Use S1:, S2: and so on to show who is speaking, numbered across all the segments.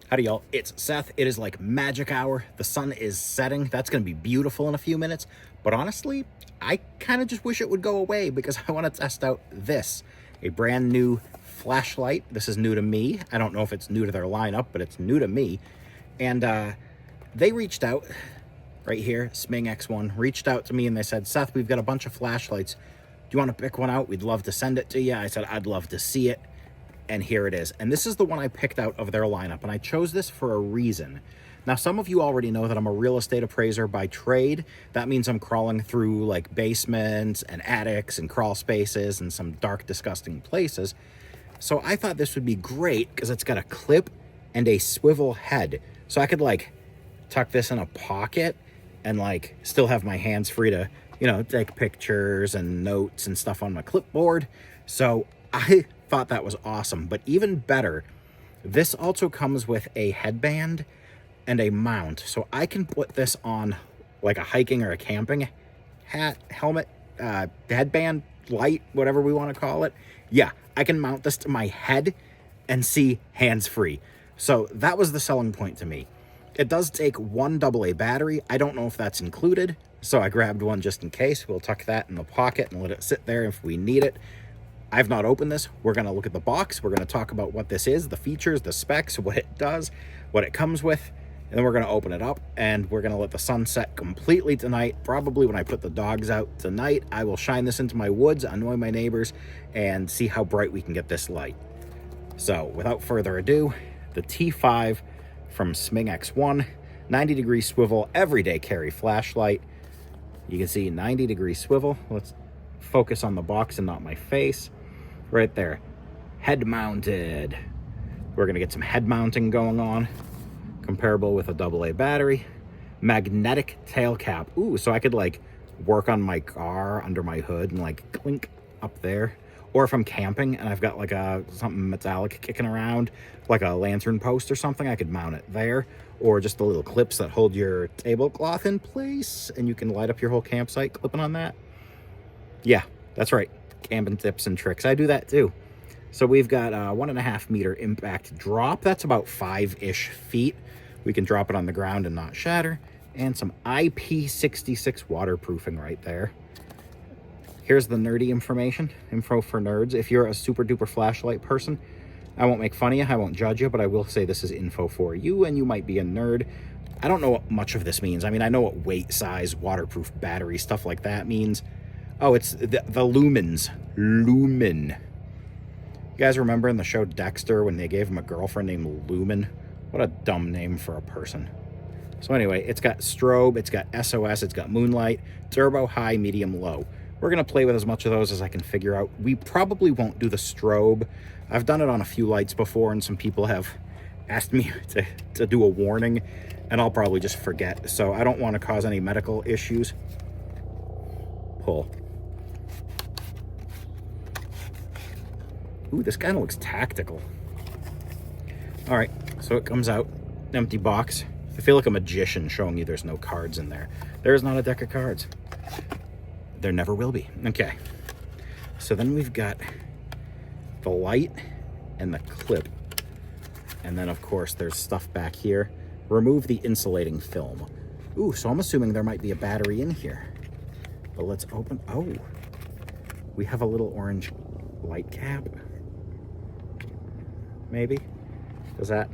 S1: Howdy y'all, it's Seth. It is like magic hour. The sun is setting. That's going to be beautiful in a few minutes. But honestly, I kind of just wish it would go away because I want to test out this. A brand new flashlight. This is new to me. I don't know if it's new to their lineup, but it's new to me. And they reached out right here, SMINGX1, reached out to me and they said, Seth, we've got a bunch of flashlights. Do you want to pick one out? We'd love to send it to you. I said, I'd love to see it. And here it is. And this is the one I picked out of their lineup. And I chose this for a reason. Now, some of you already know that I'm a real estate appraiser by trade. That means I'm crawling through like basements and attics and crawl spaces and some dark, disgusting places. So I thought this would be great because it's got a clip and a swivel head. So I could like tuck this in a pocket and like still have my hands free to, you know, take pictures and notes and stuff on my clipboard. So I thought that was awesome. But even better, this also comes with a headband and a mount. So I can put this on like a hiking or a camping hat, helmet, headband, light, whatever we want to call it. Yeah, I can mount this to my head and see hands-free. So that was the selling point to me. It does take one AA battery. I don't know if that's included, so I grabbed one just in case. We'll tuck that in the pocket and let it sit there if we need it. I've not opened this. We're going to look at the box. We're going to talk about what this is, the features, the specs, what it does, what it comes with, and then we're going to open it up and we're going to let the sun set completely tonight. Probably when I put the dogs out tonight, I will shine this into my woods, annoy my neighbors, and see how bright we can get this light. So without further ado, the T5 from SMINGX1, 90-degree swivel, everyday carry flashlight. You can see 90-degree swivel. Let's focus on the box and not my face. Right there, head mounted. We're gonna get some head mounting going on, comparable with a AA battery. Magnetic tail cap. Ooh, so I could like work on my car under my hood and like clink up there. Or if I'm camping and I've got like something metallic kicking around, like a lantern post or something, I could mount it there. Or just the little clips that hold your tablecloth in place and you can light up your whole campsite clipping on that. Yeah, that's right. Camping tips and tricks. I do that too. So we've got a 1.5 meter impact drop. That's about 5-ish feet. We can drop it on the ground and not shatter. And some IP66 waterproofing right there. Here's the nerdy information. Info for nerds. If you're a super duper flashlight person, I won't make fun of you. I won't judge you, but I will say this is info for you and you might be a nerd. I don't know what much of this means. I mean, I know what weight, size, waterproof battery, stuff like that means. Oh, it's the lumens. Lumen. You guys remember in the show Dexter when they gave him a girlfriend named Lumen? What a dumb name for a person. So anyway, it's got strobe, it's got SOS, it's got moonlight, turbo, high, medium, low. We're going to play with as much of those as I can figure out. We probably won't do the strobe. I've done it on a few lights before, and some people have asked me to do a warning, and I'll probably just forget. So I don't want to cause any medical issues. Pull. Ooh, this kind of looks tactical. All right, so it comes out, empty box. I feel like a magician showing you there's no cards in there. There is not a deck of cards. There never will be. Okay, so then we've got the light and the clip. And then of course there's stuff back here. Remove the insulating film. Ooh, so I'm assuming there might be a battery in here. But let's open, oh, we have a little orange light cap. Maybe, does that,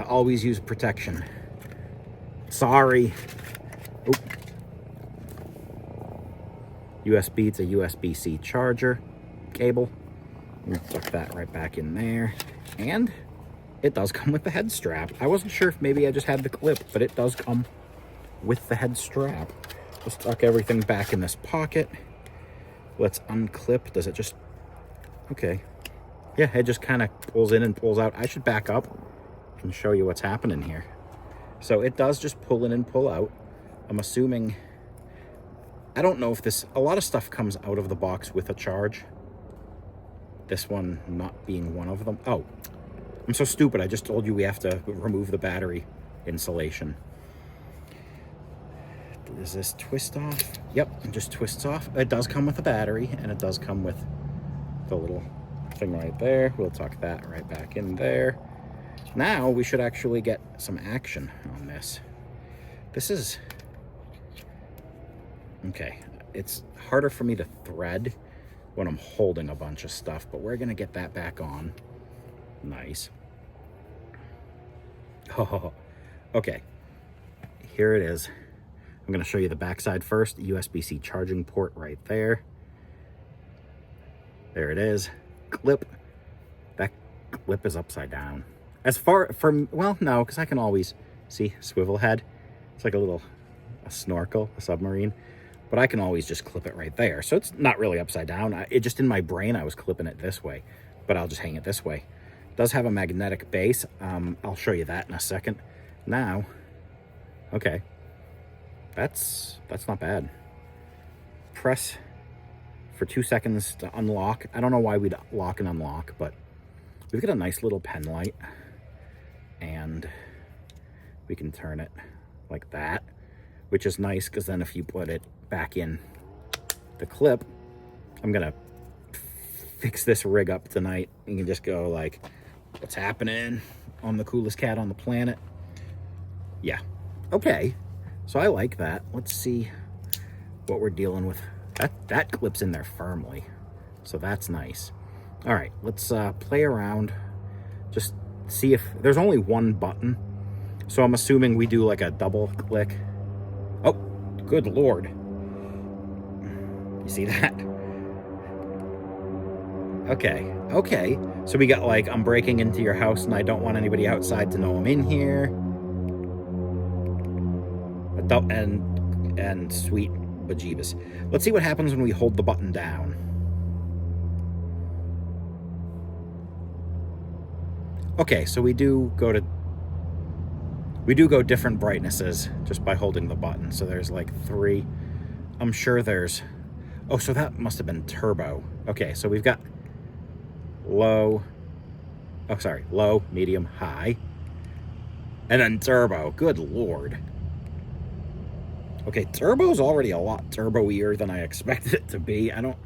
S1: always use protection. Sorry. Oop. USB, it's a USB-C charger cable. Tuck that right back in there. And it does come with the head strap. I wasn't sure if maybe I just had the clip, but it does come with the head strap. Let's tuck everything back in this pocket. Let's unclip. Does it just, okay. Yeah, it just kind of pulls in and pulls out. I should back up and show you what's happening here. So it does just pull in and pull out. I'm assuming, I don't know if this, a lot of stuff comes out of the box with a charge. This one not being one of them. Oh, I'm so stupid. I just told you we have to remove the battery insulation. Does this twist off? Yep, it just twists off. It does come with a battery, and it does come with the little thing right there. We'll tuck that right back in there. Now we should actually get some action on this. This is... okay, it's harder for me to thread when I'm holding a bunch of stuff, but we're gonna get that back on. Nice. Oh, okay. Here it is. I'm gonna show you the backside first. USB-C charging port right there. There it is. Clip. That clip is upside down. As far from, well, no, because I can always see swivel head. It's like a snorkel, a submarine. But I can always just clip it right there. So it's not really upside down. It just in my brain, I was clipping it this way, but I'll just hang it this way. It does have a magnetic base. I'll show you that in a second. Now, okay, that's not bad. Press for 2 seconds to unlock. I don't know why we'd lock and unlock, but we've got a nice little pen light, and we can turn it like that, which is nice because then if you put it back in the clip, I'm gonna fix this rig up tonight. You can just go like, what's happening? I'm the coolest cat on the planet. Yeah, okay, so I like that. Let's see what we're dealing with. That clips in there firmly, so that's nice. All right, let's play around, just see if there's only one button, so I'm assuming we do like a double click. Oh, good Lord. You see that? Okay. So we got like, I'm breaking into your house and I don't want anybody outside to know I'm in here. And sweet bejeebus. Let's see what happens when we hold the button down. Okay, so we do go different brightnesses just by holding the button. So there's like 3. I'm sure there's, oh, so that must have been turbo. Okay, so we've got low, medium, high, and then turbo. Good Lord. Okay, turbo's already a lot turbo-ier than I expected it to be. I don't...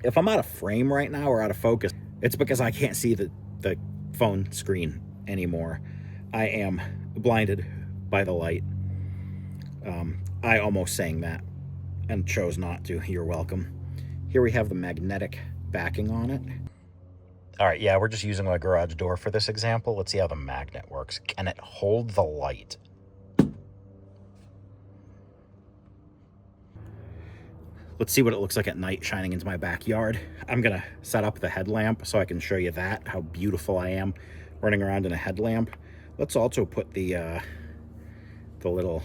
S1: If I'm out of frame right now or out of focus, it's because I can't see the phone screen anymore. I am blinded by the light. I almost sang that and chose not to. You're welcome. Here we have the magnetic backing on it. All right, yeah, we're just using a garage door for this example. Let's see how the magnet works. Can it hold the light? Let's see what it looks like at night shining into my backyard. I'm gonna set up the headlamp so I can show you that, how beautiful I am running around in a headlamp. Let's also put the little,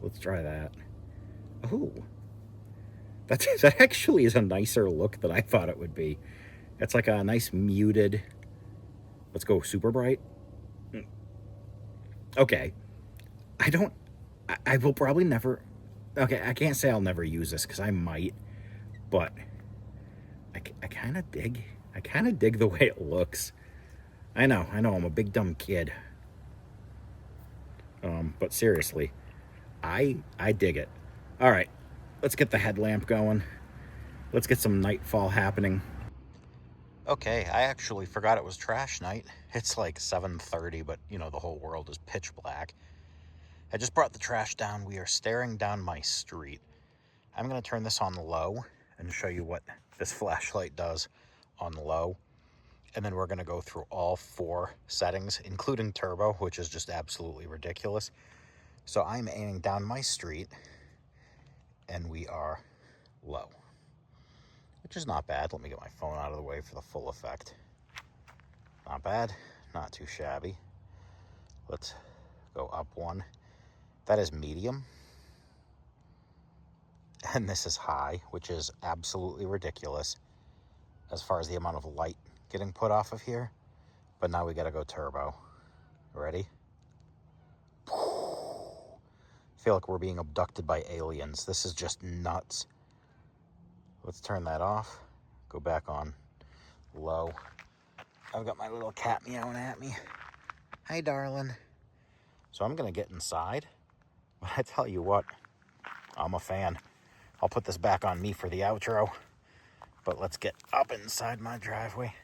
S1: let's try that. Oh, that actually is a nicer look than I thought it would be. It's like a nice muted, let's go super bright. Okay, I will probably never, okay, I can't say I'll never use this because I might, but I kind of dig the way it looks. I know, I'm a big dumb kid. But seriously, I dig it. All right, let's get the headlamp going. Let's get some nightfall happening. Okay, I actually forgot it was trash night. It's like 7:30, but you know, the whole world is pitch black. I just brought the trash down. We are staring down my street. I'm gonna turn this on low and show you what this flashlight does on low. And then we're gonna go through all 4 settings, including turbo, which is just absolutely ridiculous. So I'm aiming down my street and we are low, which is not bad. Let me get my phone out of the way for the full effect. Not bad, not too shabby. Let's go up 1. That is medium. And this is high, which is absolutely ridiculous as far as the amount of light getting put off of here. But now we gotta go turbo. Ready? I feel like we're being abducted by aliens. This is just nuts. Let's turn that off. Go back on low. I've got my little cat meowing at me. Hi, darling. So I'm gonna get inside, but I tell you what, I'm a fan. I'll put this back on me for the outro, but let's get up inside my driveway.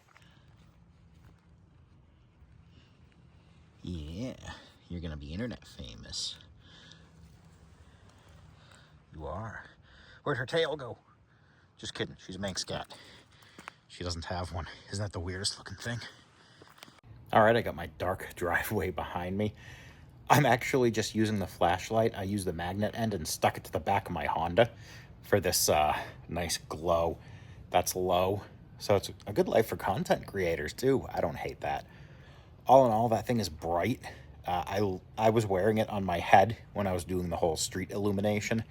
S1: Yeah, you're gonna be internet famous. You are. Where'd her tail go? Just kidding, she's a Manx cat. She doesn't have one. Isn't that the weirdest looking thing? All right, I got my dark driveway behind me. I'm actually just using the flashlight. I used the magnet end and stuck it to the back of my Honda for this nice glow. That's low, so it's a good light for content creators too. I don't hate that. All in all, that thing is bright. I was wearing it on my head when I was doing the whole street illumination.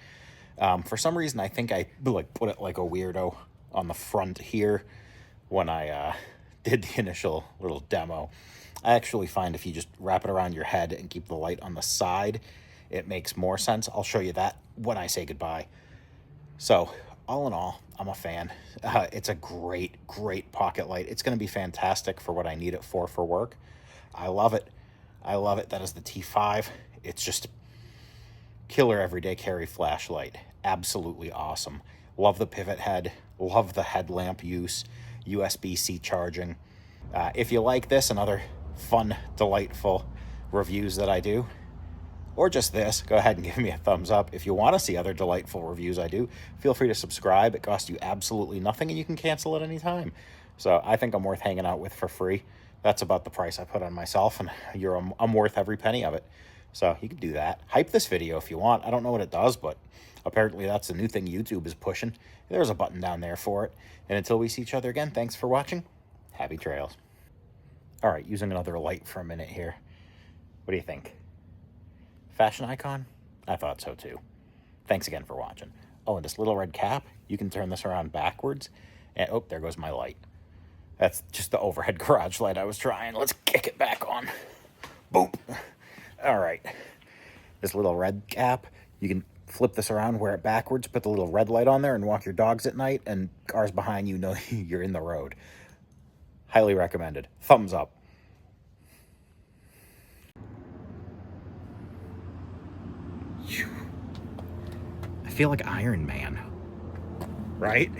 S1: For some reason, I think I put it like a weirdo on the front here when I did the initial little demo. I actually find if you just wrap it around your head and keep the light on the side, it makes more sense. I'll show you that when I say goodbye. So all in all, I'm a fan. It's a great pocket light. It's going to be fantastic for what I need it for work. I love it. I love it. That is the T5. It's just killer everyday carry flashlight. Absolutely awesome. Love the pivot head. Love the headlamp use. USB-C charging. If you like this and other fun, delightful reviews that I do, or just this, go ahead and give me a thumbs up. If you want to see other delightful reviews I do, feel free to subscribe. It costs you absolutely nothing, and you can cancel at any time. So I think I'm worth hanging out with for free. That's about the price I put on myself, and I'm worth every penny of it. So you can do that. Hype this video if you want. I don't know what it does, but apparently that's the new thing YouTube is pushing. There's a button down there for it. And until we see each other again, thanks for watching. Happy trails. All right, using another light for a minute here. What do you think? Fashion icon? I thought so too. Thanks again for watching. Oh, and this little red cap, you can turn this around backwards. And oh, there goes my light. That's just the overhead garage light I was trying. Let's kick it back on. Boom. All right. This little red cap, you can flip this around, wear it backwards, put the little red light on there, and walk your dogs at night, and cars behind you know you're in the road. Highly recommended. Thumbs up. I feel like Iron Man. Right?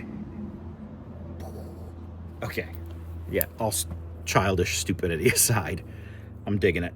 S1: Okay. Yeah, all childish stupidity aside, I'm digging it.